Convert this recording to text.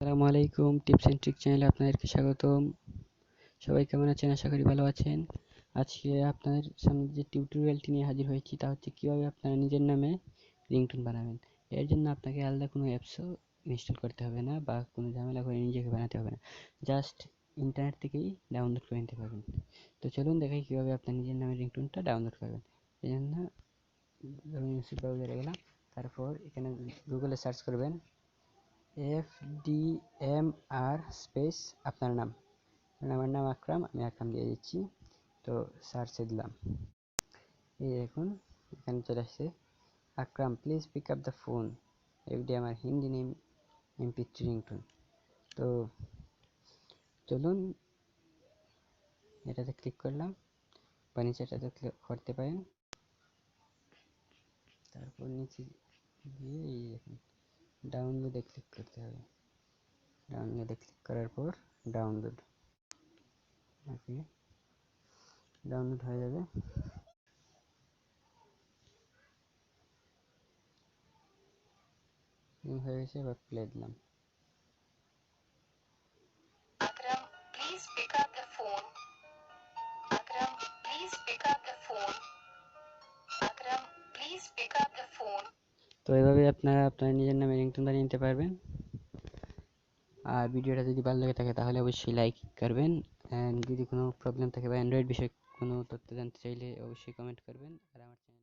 আসসালামু আলাইকুম, tips and trick চ্যানেলে আপনাদেরকে স্বাগতম। সবাই কেমন আছেন? আশা করি ভালো আছেন। আজকে আপনাদের সামনে যে টিউটোরিয়ালটি নিয়ে হাজির হয়েছি তা হচ্ছে কিভাবে আপনারা নিজের নামে রিংটোন বানাবেন। এর জন্য আপনাকে আলাদা কোনো অ্যাপসও ইনস্টল করতে হবে না বা কোনো ঝামেলা করে নিজেকে বানাতে হবে না। জাস্ট ইন্টারনেট থেকেই ডাউনলোড করে নিতে পারবেন। তো চলুন দেখাই কিভাবে আপনার নিজের নামে রিংটোনটা ডাউনলোড করবেন। এই জন্য ধরুন ইউটিউব ব্রাউজারে গেলাম, তারপর এখানে গুগলে সার্চ করবেন FDMR স্পেস আপনার নাম। আমার নাম আকরাম, আমি আকরাম দিয়ে দিচ্ছি। তো সার্চে দিলাম, এই দেখুন এখানে চলে আসছে Akram please pick up the phone FDMR Hindi name MP3 ringtone. তো চলুন এটাতে ক্লিক করলাম বা নিচে এটাতে ক্লিক করতে পারেন। তারপর নিচে গিয়ে এই দেখুন ডাউনলোডে ক্লিক করতে হবে। ডাউনলোডে ক্লিক করার পর ডাউনলোড ডাউনলোড হয়ে যাবে। হয়ে গেছে, এবার প্লে দিলাম। Akram, please pick up the phone. Akram, please pick up the phone. Akram, please pick up the phone. তো এভাবে আপনারা আপনার নিজের নামে রিংটোন বানিয়ে নিতে পারবেন। আর ভিডিওটা যদি ভালো লাগে থাকে তাহলে অবশ্যই লাইক করবেন, এন্ড যদি কোনো প্রবলেম থাকে বা অ্যান্ড্রয়েড বিষয়ে কোনো তথ্য জানতে চাইলে অবশ্যই কমেন্ট করবেন। আর আমার চ্যানেল